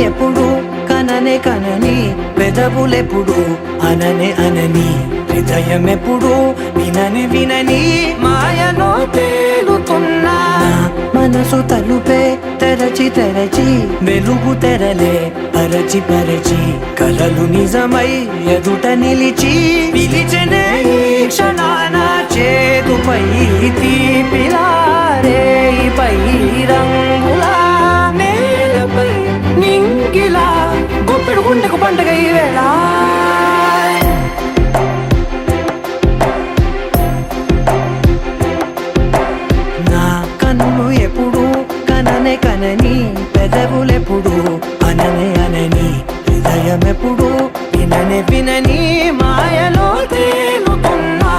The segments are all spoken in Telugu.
ఎప్పుడు కననే కనని పెదవులెప్పుడు అననే అనని హృదయం ఎప్పుడు వినని వినని మాయలో తేలుతున్నా మనసు తలుపే తెరచి తెరచి వెలుగు తెరలే పరచి పరచి కలలు నిజమై ఎదుట నిలిచి పిలిచెనే ఈ క్షణాన చేదుపై తీపిలారేపై రంగులా నేలపై నింగిలా గుప్పెడు గుండెకు పండగ ఈ వేళ నా కన్నులు ఎప్పుడు కననే కనని పెదవులెప్పుడు అననే అనని హృదయం ఎప్పుడు విననే వినని మాయలో తేలుతున్నా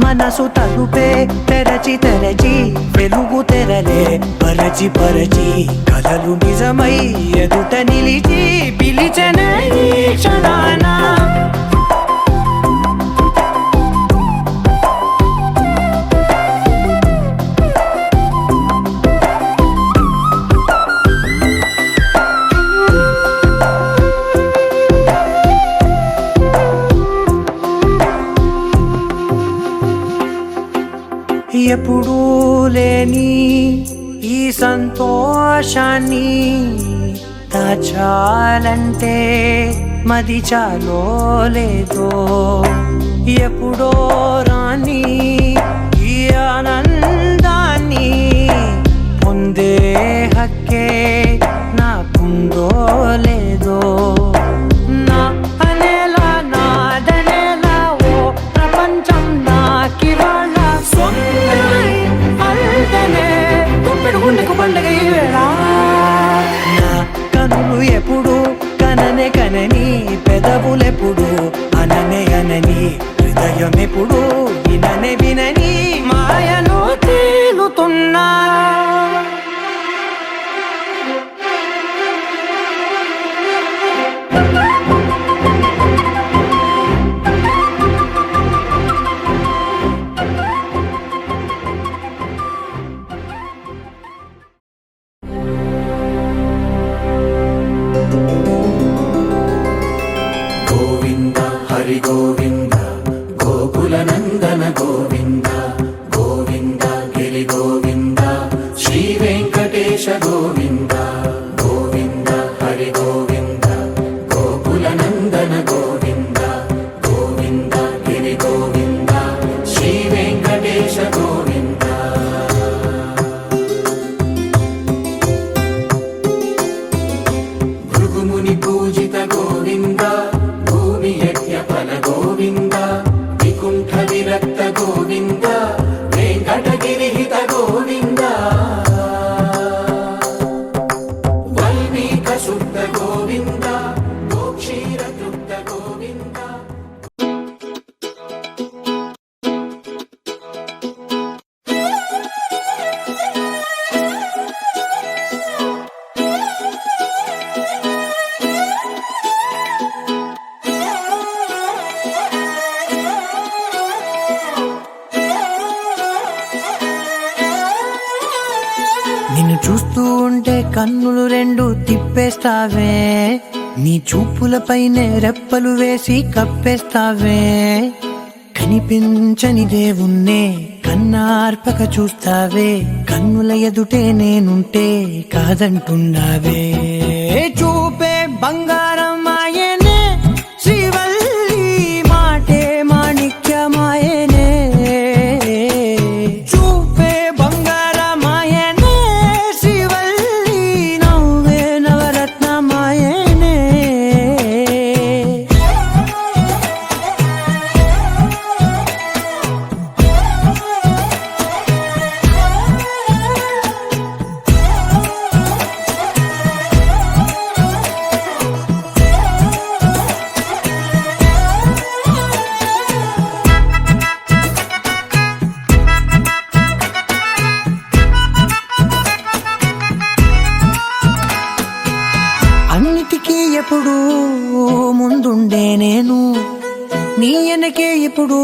మనసు తలుపే తెరచి తెరచి వెలుగు తెరలే పరచి పరచి కలలు నిజమై ఎదుట నిలిచి పిలిచెనే ఈ క్షణాన ఎప్పుడూ లేని ఈ సంతోషాన్ని దాచాలంటే మది చాలో లేదో ఎప్పుడో రాని ఈ ఆనందాన్ని పొందే హక్కే నాకుందో లేదో నా అనేలా నాదనేలా ఓ ప్రపంచం నాకివాళ గుండెకు పండగ ఈ వేళ నా కనులు ఎప్పుడు కననే కనని పెదవులెప్పుడు అననే అనని హృదయం ఎప్పుడు విననే వినని మాయలో తేలుతున్నా గోవింద గోకుల నందన గోవింద గోవింద గిరి గోవింద శ్రీ వెంకటేశ గోవింద గోవింద హరి గోవింద గోకుల నందన గోవింద గోవింద గిరి గోవింద శ్రీ వెంకటేశ గోవింద భృగుముని పూజిత గోవింద గోవింద వికుంఠ విరక్త గోవింద వెంకటగిరిహిత గోవింద వల్మీక శుద్ధ గోవింద గోక్షీర తృప్త గోవింద నిన్ను చూస్తూ ఉంటే కన్నులు రెండు తిప్పేస్తావే నీ చూపులపైనే రెప్పలు వేసి కప్పేస్తావే కనిపించని దేవుణ్ణే కన్నార్పక చూస్తావే కన్నుల ఎదుటే నేనుంటే కాదంటున్నావే చూపే బంగారం ఆయనే శ్రీవల్లి మాటే మాణిక్యమాయనే చూపే బంగారమాయనే శ్రీవల్లి నవ్వే నవరత్నమాయనే అన్నిటికీ ఎప్పుడు ముందుండే నేను నీ వెనకే ఎప్పుడు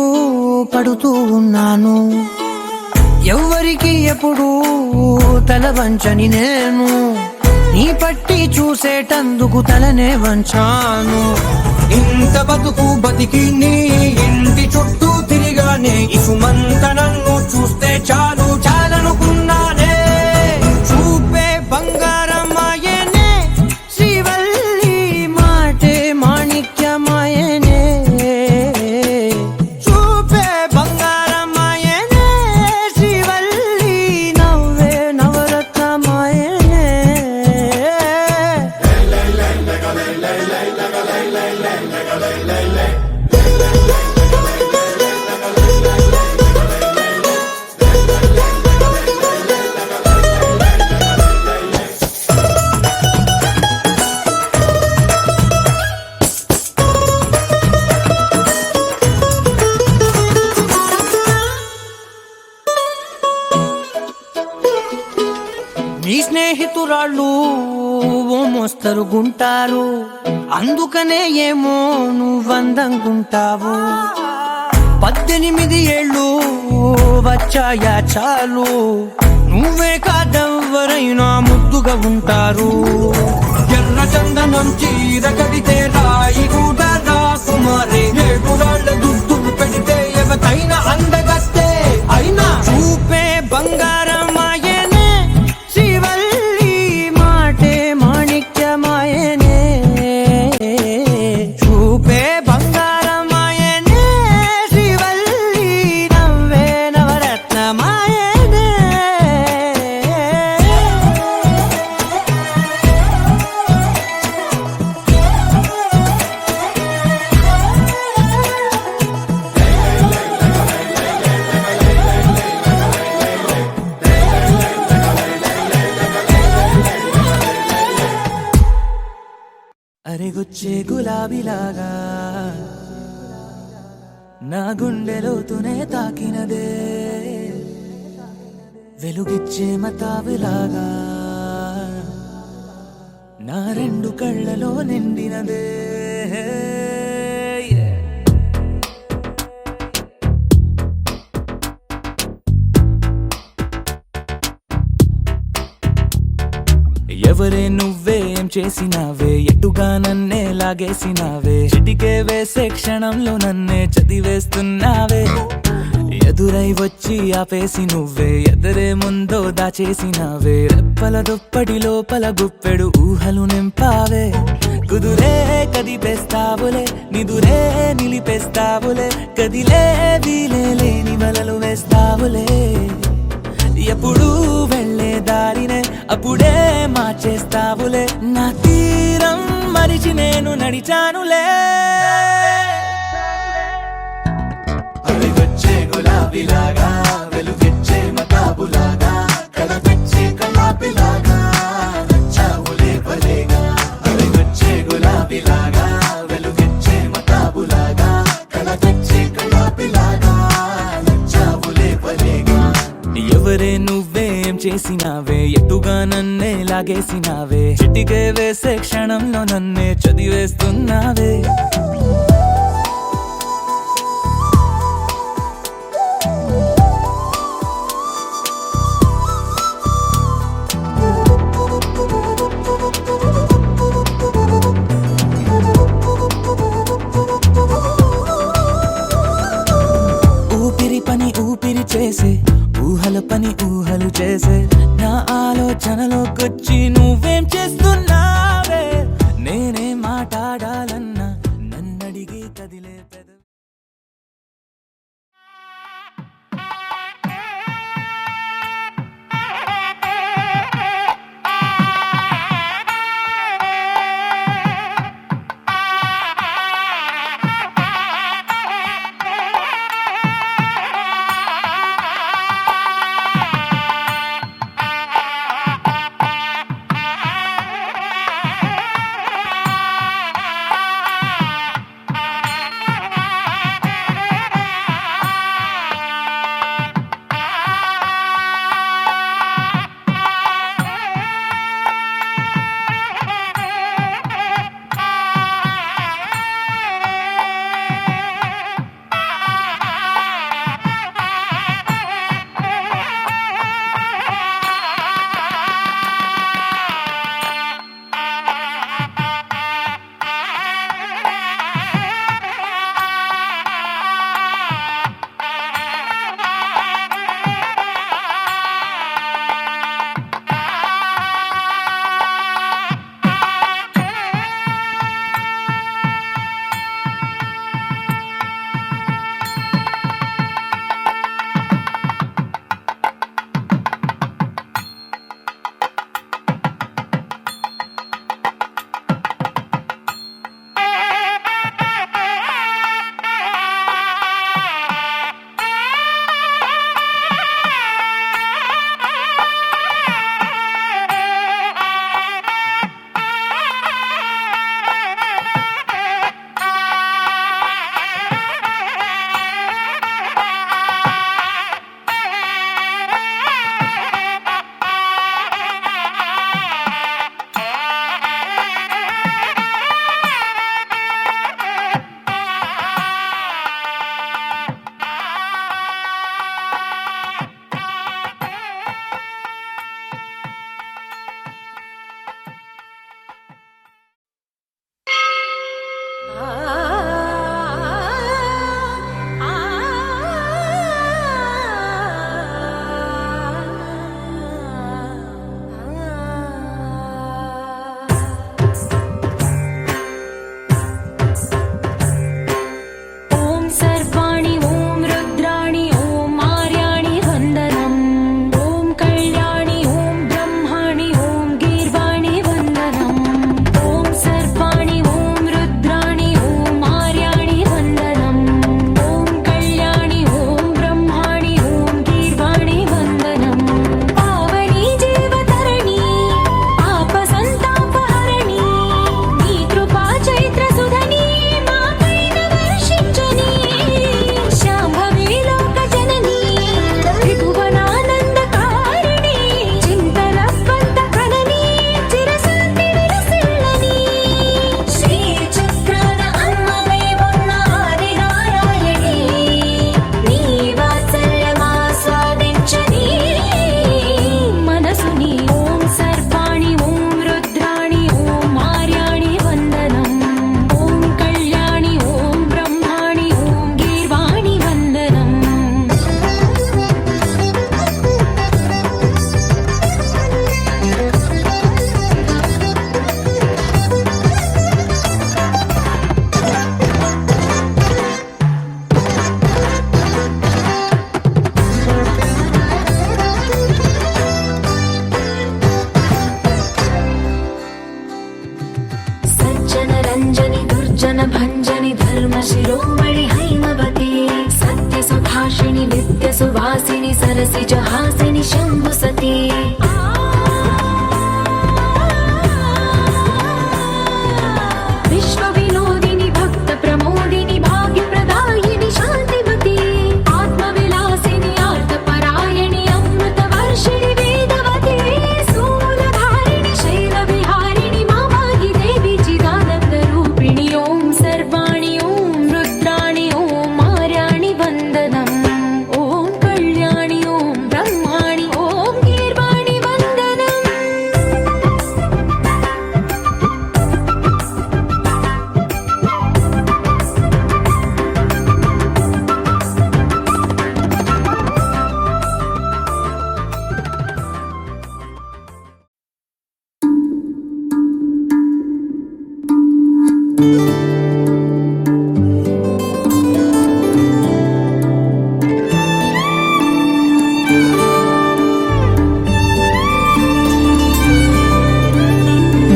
పడుతూ ఉన్నాను ఎవ్వరికి ఎప్పుడు తల వంచని నేను నీ పట్టి చూసేటందుకు తలనే వంచాను. ఇంత బతుకు బతికి నీ ఇంటి చుట్టూ తిరిగానే, ఇసుమంత నన్ను చూస్తే చాలు చాలనుకున్నానే. చూపే బంగారమాయనే, శ్రీవల్లి మాటే మాణిక్యమాయనే. చూపే బంగారమాయనే, శ్రీవల్లి నవ్వే నవరత్నమాయనే. నీ స్నేహితురాళ్ళు ఓ మోస్తరు గుంటారు, అందుకనే ఏమో నువ్వందంగుంటావు. 18 ఏళ్ళు వచ్చాయా చాలు, నువ్వే కాదెవ్వరైనా ముద్దుగా ఉంటారు. ఎర్ర చందనం చీర కడితే రాయి కూడా రాకుమారే, 7 రాళ్ల దుద్దులు పెడితే ఎవతైనా అందగస్తే అయినా. చూపే బంగారమాయనే, శ్రీవల్లి మాటే మాణిక్యమాయనే. చూపే బంగారమాయనే, శ్రీవల్లి నవ్వే నవరత్నమాయనే. అరెగొచ్చే గులాబీలాగా నా గుండెలోతునే తాకినదే, వెలుగిచ్చే మతాబులాగా నా 2 కళ్ళలో నిండినదే. ఎవరే నువ్వేం చేసినావే, ఎటుగా నన్నే లాగేసినావే, చిటికే వేసే క్షణంలో నన్నే చదివేస్తున్నావే. ఎదురై వచ్చి ఆపేసి నువ్వే ఎదరే ముందో దాచేసినావే, రెప్పల దుప్పటి లోపల గుప్పెడు ఊహలు నింపావే. కుదురే కదిపేస్తావులే, నిదురే నిలిపేస్తావులే, కదిలే వీలే లేని వలలు వేస్తావులే. ఎప్పుడు వెళ్ళే దారినే అప్పుడే మార్చేస్తావులే, నా తీరం మరిచి నేను నడిచానులే. అలిగొచ్చే గులాబీలాగా, వెలుగిచ్చే మతాబులాగా, కలపెచ్చే కలాపిలాగా, నచ్చావులే భలేగా. అలిగొచ్చే గులాబీలాగా, వెలుగిచ్చే మతాబులాగా, కలపెచ్చే కలాపిలాగా, నచ్చావులే భలేగా. ఎవరే నువ్వేం చేసినావే, ఎటుగా నన్నే లాగేసినావే, చిటికే వేసే క్షణంలో నన్నే చదివేస్తున్నావే. ఊపిరి పని ఊపిరి చేసే, ఊహల పని ఊహలు చేసే, నా ఆలోచనలోకొచ్చి నువ్వేం చేస్తున్నావే. నేనే మాట్లాడాలన్నా నన్నడిగి కదిలే పెద. సంజని దుర్జన భంజని ధర్మ శిరోమణి హైమవతి సత్య సుభాషిణి నిత్య సువాసిని సరసి జహాసిని శంభు సతీ విశ్వ వినోదిని భక్త ప్రమోదిని భాగ్య ప్రదాయిని శాంతివతి ఆత్మ విలాసిని ఆర్త పరాయణి అమృత వర్షిణి వేదవతి శూలధారిణి శైల విహారిణి మామాగి దేవి చిదానంద రూపిణి ఓం సర్వాణి ఓం రుద్రాణి ఓం మార్యాణి వందనం ఓం కళ్యాణి ఓం బ్రహ్మాణి ఓం గీర్వాణి వందనం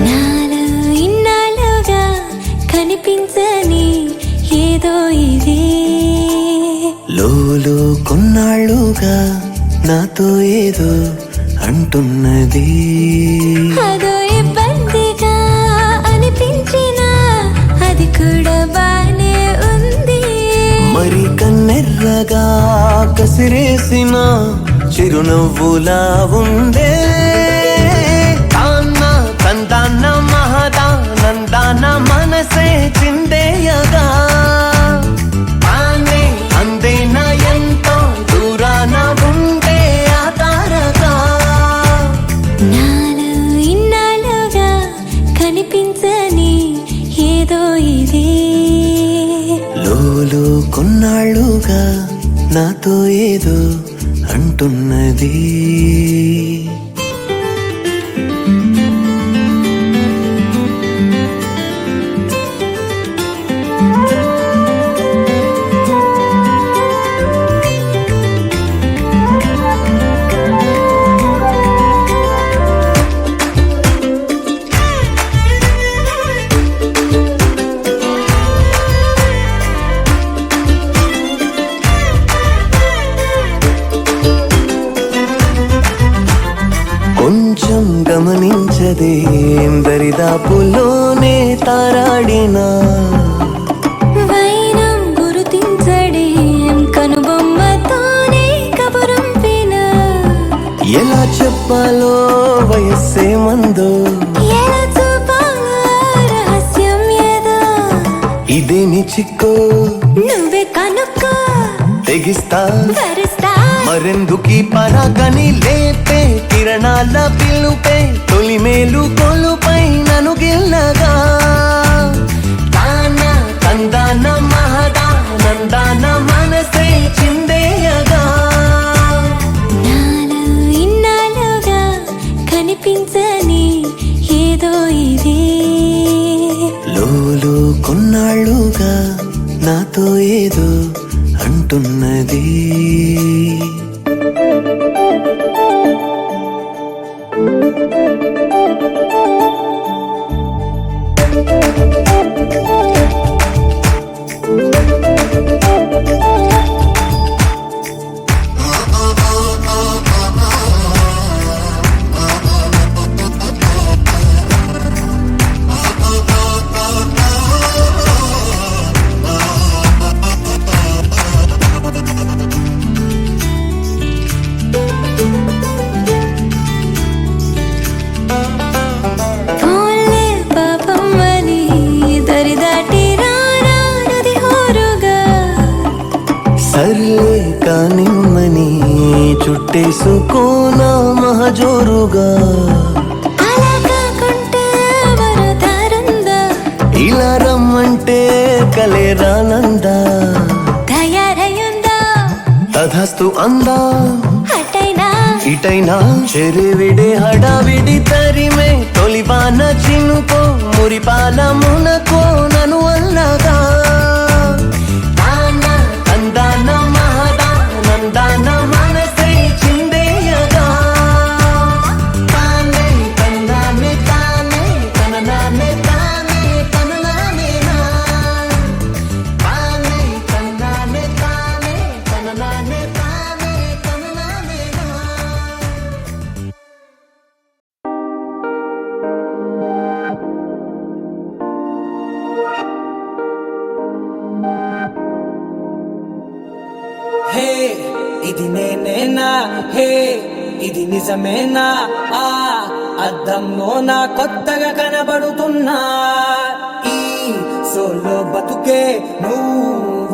నాలో ఇన్నాళ్ళుగా కనిపించని ఏదో ఇది లోలో కొన్నాళ్ళుగా నాతో ఏదో అంటున్నది అదో ఇబ్బందిగా అనిపించినా అది కూడా బానే ఉంది మరి కన్నెర్రగా కసిరేసిన చిరునవ్వులా ఉందే తాన్న తందాన మహదానందాన మనసే చిందేయగా ఆనే అందేన ఎంతో దూరాన ఉండే ఆ తారగా నాలో ఇన్నాళ్ళుగా కనిపించని ఏదో ఇది లోలో కొన్నాళ్ళుగా నాతో ఏదో అంటున్నది కొంచెం గమనించదే దరిదాపుల్లోనే తారాడినా వైనం గుర్తించడేం కనుబొమ్మతోనే కబురంపిన ఎలా చెప్పాలో వయస్సే మందో ఎలా చూపాలో రహస్యం ఏదో ఇదేమి చిక్కో నువ్వే కనుక్కో తెగిస్తా వరిస్తా మరెందుకీ పరాగని లేపే కిరణాల పిలుపే తొలి మేలు కొలుపై నన్ను గిల్లగా తాన తందాన మహదానందాన మనసే చిందేయగా నాలో ఇన్నాళ్ళుగా కనిపించని ఏదో ఇది లోలో కొన్నాళ్ళుగా నాతో ఏదో అంటున్నది పోన్లే పాపం అని దరిదాటి రారా నది హోరుగా సర్లే కానిమ్మని చుట్టేసుకోనా మహజోరుగా అలా కాకుంటే మరో దారుందా ఇలా రమ్మంటే కలేరానందా తయారయ్యుందా తధస్తు అందా అటైనా ఇటైనా చెరివిడే హడావిడి తరిమే తొలివాన చినుకో మురిపాల మునకో నను అల్లగా తాన తందాన మహదానందాన మనసే చిందేయగా తానే తందానే తానే తననానే తానే తననానే హే ఇది నిజమేనా ఆ అద్దంలో నా కొత్తగా కనబడుతున్నా ఈ సోలో బతుకే నువ్వు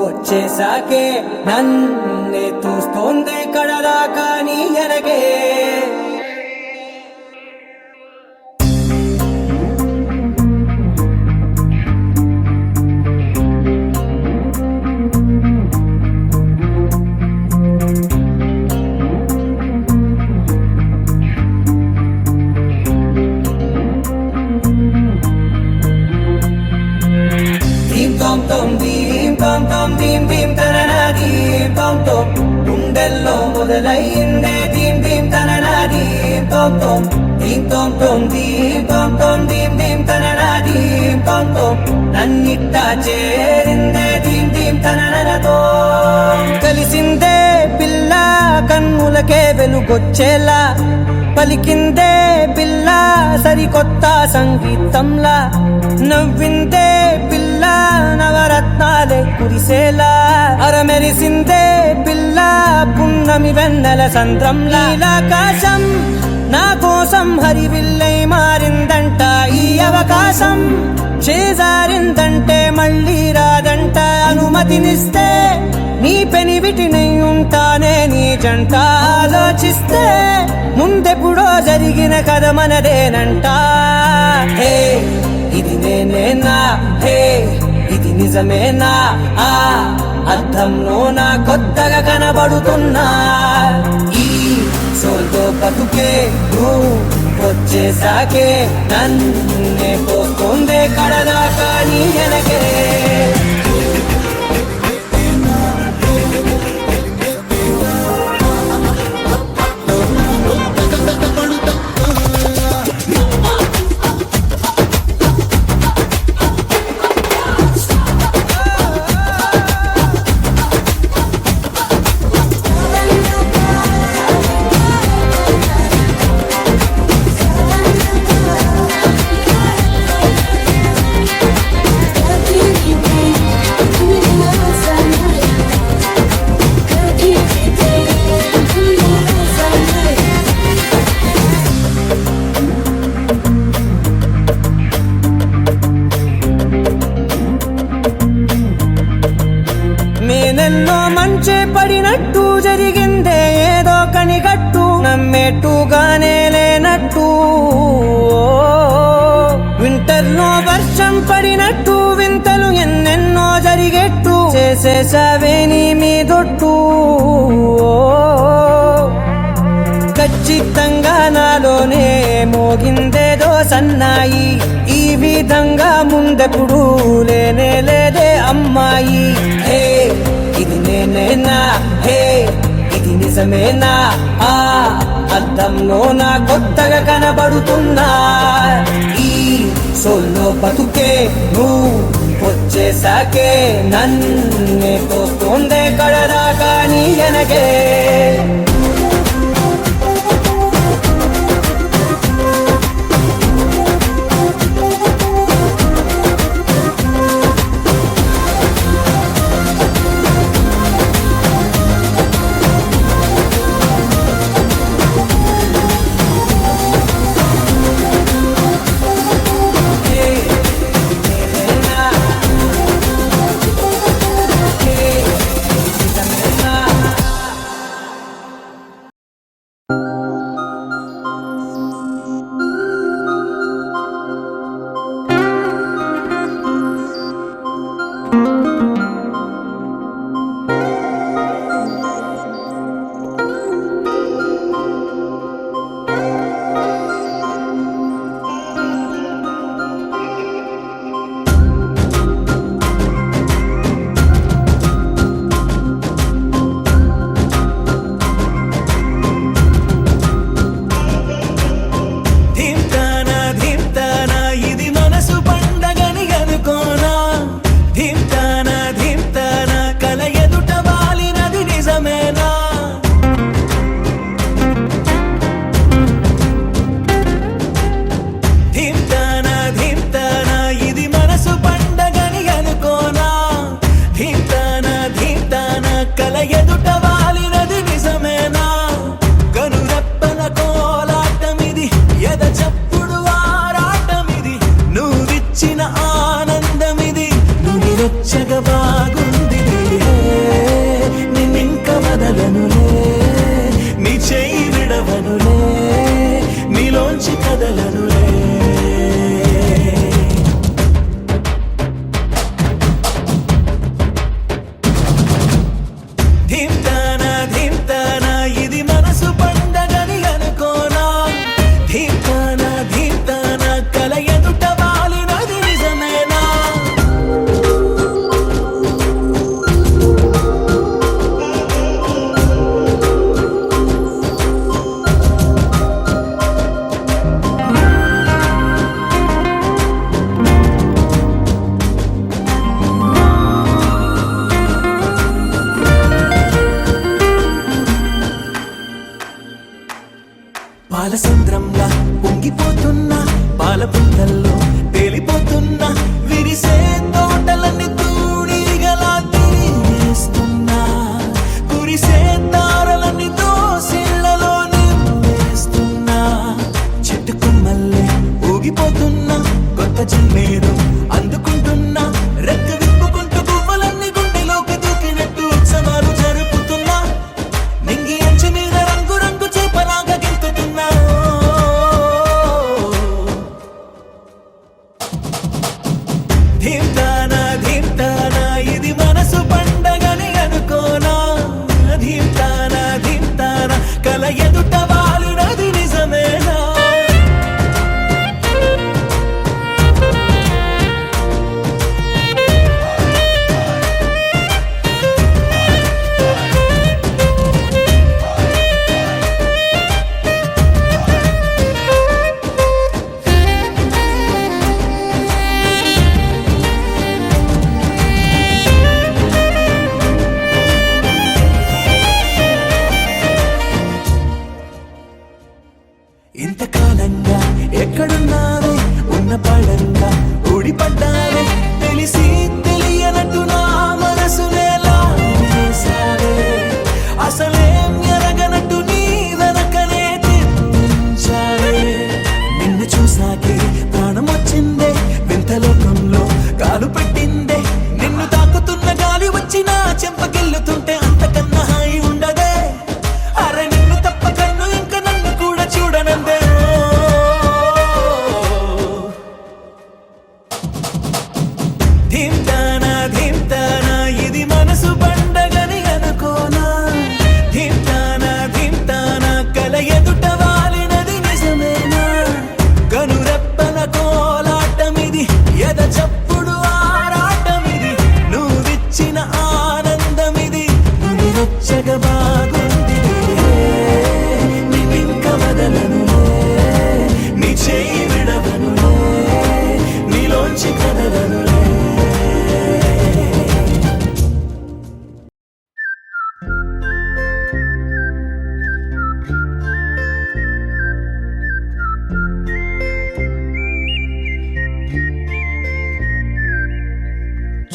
వచ్చేసాకే నన్నే చూస్తోందే కడదాకా నీ ఎనగే గుండెల్లో మొదలైందే దీం దీం తననా దీం తోం తోం దీం తోం తోం దీం తోం తోం దీం దీం తననా దీం తోం తోం నన్నిట్టా చేరిందే దీం దీం తననతో కలిసిందే పిల్ల కన్నులకే వెలుగొచ్చేలా పలికిందే పిల్ల సరికొత్త సంగీతంలా నవ్విందే పిల్ల నవరత్నాలే కురిసేలా అరమెరిసిందే పిల్ల పున్నమి వెన్నెల సంద్రంలా ఆకాశం నా కోసం హరివిల్లై మారిందంట ఈ అవకాశం చేజారిందంటే మళ్ళీ రాదంట అనుమతినిస్తే నీ పెనివిటినై ఉంటానే నీ జంట ఆలోచిస్తే ముందెప్పుడో జరిగిన కథ మనదేనంట హే ఇది నేనేనా హే ఇది నిజమేనా ఆ అర్థంలో నా కొత్తగా కనబడుతున్నా ఈ సోల్తో బతుకే నువ్వు వచ్చేసాకే నన్నే పోస్తుందే కడదాకా నీ వెనకే మేనెల్లో మంచే పడినట్టు జరిగిందే ఏదో కనిగట్టు నమ్మేట్టుగానే లేనట్టు వింటర్లో వర్షం పడినట్టు వింతలు ఎన్నెన్నో జరిగేట్టు చేసేసావే నీ మీదొట్టు ఖచ్చితంగా నాలోనే మోగిందేదో సన్నాయి ఈ విధంగా ముందెప్పుడు లేనే లేదే అమ్మాయి హే ఇది నేనేనా హే ఇది నిజమేనా ఆ అద్దంలో నా కొత్తగా కనబడుతున్నా ఈ సోల్లో బతుకే నువ్వు వచ్చేసాకే నన్నే తోస్తుందే కడదాకా నీ వెనకే కల ఎదుట వాలినది నిజమేనా వెతుకుతున్నా విరిసే తోటలన్నీ తూడిగలా తిరిగేస్తున్నా కురిసే తారలన్నీ దోసిళ్లలో నింపేస్తున్నా చెట్టు కొమ్మల్లే ఊగిపోతున్నా కొత్త జన్మేరు అందుకుంటున్నా రెక్క విప్పుకుంటూ పువ్వులన్నీ గుండెలోకి దూకినట్టు ఉత్సవాలు జరుపుతున్నా నింగి అంచు మీద రంగు రంగు చేపలాగా గెంతుతున్నా ధీమ్తానా ధీమ్తానా ఇది మనసు పండగని అనుకోనా ధీమ్తానా ధీమ్తానా కల ఎదుట వాలినది నిజమేనా ఇంతకాలంగా ఎక్కడున్నావే ఉన్న పడంగా ఊడిపడ్డావే తెలిసి తెలియనట్టు నా మనసునే లాగేశావే అసలేం ఎరగనట్టు నీ వెనకనే తిప్పించావే నిన్ను చూసాకే ప్రాణం వచ్చిందే వింత లోకంలో కాలు పెట్టిందే నిన్ను తాకుతున్న గాలి వచ్చి నా చెంపకెళ్ళుతుంటే అంతకన్నా హాయి ఉండదే అరే నిన్ను తప్ప కన్ను ఇంకా నన్ను కూడా చూడనందే ధీమ్తానా ధీమ్తానా ఇది మనసు పండగని అనుకోనా ధీమ్తానా ధీమ్తానా కల ఎదుట వాలినది నిజమేనా కనురెప్పల కోలాటమిది ఎద చప్పుడు ఆరాటమిది నువ్విచ్చిన ఆనందమిది నువ్వొచ్చగా బాగుంది నిన్నింక వదలనులే నీ చేయి విడవనులే నీలోంచి కదలనులే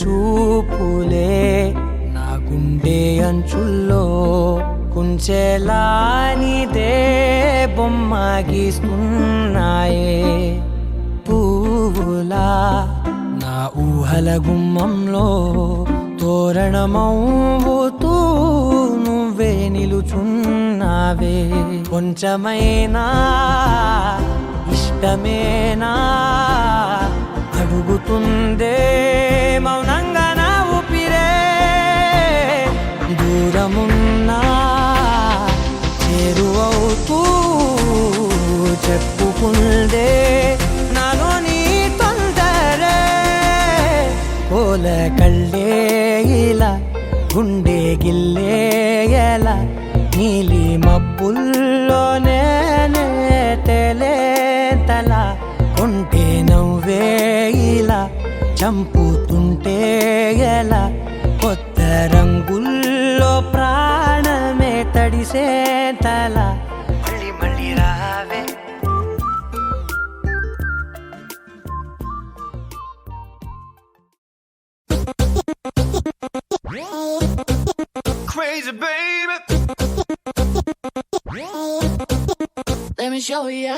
చూపులే నా గుండె అంచుల్లో కుంచెలానిదే బొమ్మ గీస్తున్నాయే పువ్వులా నా ఊహల గుమ్మంలో తోరణమవుతూ నువ్వే నిలుచున్నావే కొంచెమైనా ఇష్టమేనా అడుగుతుందే మౌనంగా నా ఊపిరే దూరమున్నా చేరువవుతూ చెప్పుకుందే నాలో నీ తొందరే కోల కళ్ళే ఇలా గుండె గిల్లే ఎలా నీలి మబ్బుల్లోనే తల కొంటే నవ్వే ఇలా చంపుతుంటే ఎలా కొత్త రంగుల్లో ప్రాణమే తడిసే తల మళ్ళీ మళ్ళీ రావే Crazy baby let me show ya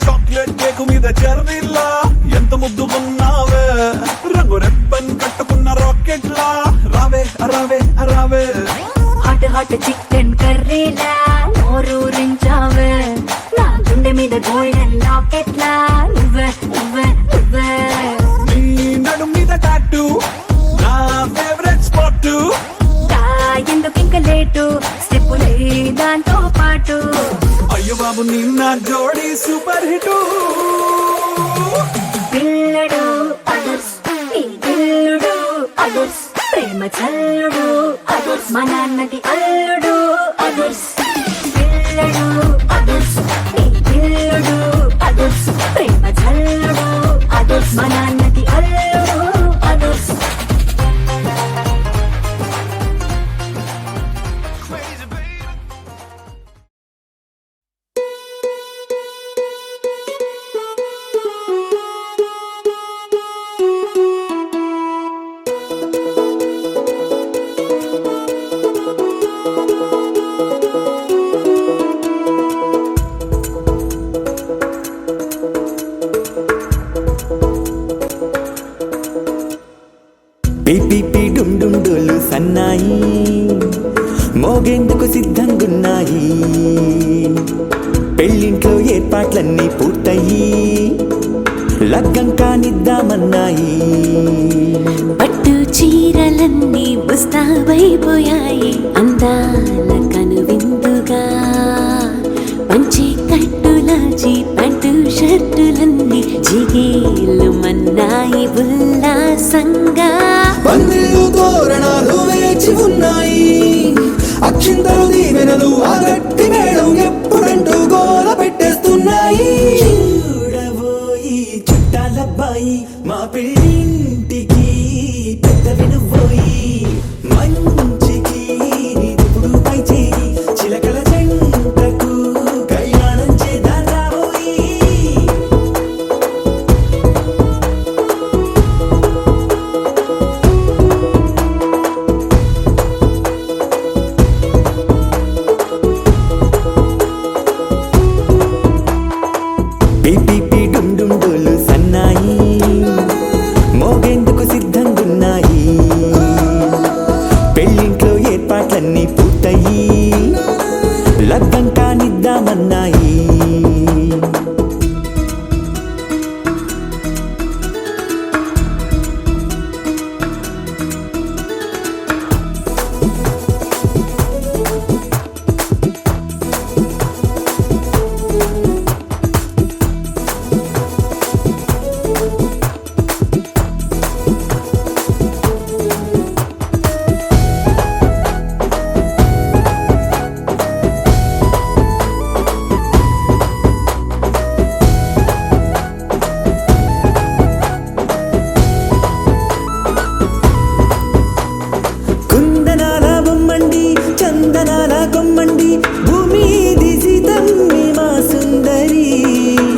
chocolate cake మీద చెర్రీలా ఎంత ముద్దుకున్నావే రంగు రెబ్బన్ కట్టుకున్న రాకెట్ లా రావే రావే రావే హాట్ హాట్ చికెన్ కర్రీలా నోరూరించావే నా గుండె మీద గోల్డెన్ లాకెట్లా నువ్వే నువ్వే నువ్వే నీ నడు మీద టాటూ నా ఫేవరెట్ స్పాట్ ఎందుకింక లేటు స్టెప్పులే దాంతో పాటు అయ్యో బాబు నిన్న జోడి సూపర్ హిట్ పిల్లడు అదర్స్ నీ పిల్లుడు అదర్స్ ప్రేమ చల్లుడు అదర్స్ మా నాన్నకి అల్లుడు అదర్స్ పిల్లడు అదర్స్ నీ పిల్లుడు అదర్స్ ఏర్పాట్లన్నీ పూర్తయి లగ్గం కానిద్దామన్నాయి. పట్టు చీరలన్నీ ముస్తాబైపోయాయి అందాల కనువిందుగా. పంచి కట్టులాచి ప్యాంటు షర్టులన్నీ జిగేలు మన్నాయి ఉల్లాసంగా. పందిళ్ళు తోరణాలు వేచి ఉన్నాయి, అక్షింతలు దీవెనలు ఆ గట్టి మేడం ఎప్పుడంటూ గోల పెట్టేస్తున్నాయి. చూడబోయి చుట్టాలబ్బాయి మా పెళ్ళింటికి పెద్ద వినుబోయి. మంచికి ఇప్పుడు పై చేయి చిలకల జంటకు కళ్యాణం చేద్దాం రాబోయి. పీపీ డుండుండోలు సన్నాయి మోగేందుకు సిద్ధంగున్నాయి. పెళ్ళింట్లో ఏర్పాట్లన్నీ పూర్తయి లగ్గం కానిద్దామన్నాయి. కుందనాల బొమ్మండి చందనాల కొమ్మండి భూమి దిశితమ్మి మా సుందరి.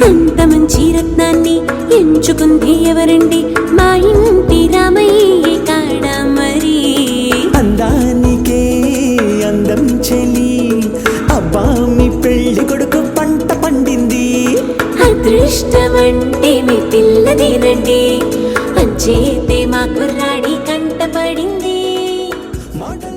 అంత మంచి రత్నాన్ని ఎంచుకుంది ఎవరండి? మా ఇంటి రామయ్య కాడ మరి. అందానికే అందం చెలి అబ్బా మీ పెళ్లి కొడుకు పంట పండింది. అదృష్టమంటే మీ పిల్లదేనండి, అంచేతే మా కుర్రాడి కంటపడింది. మాటలు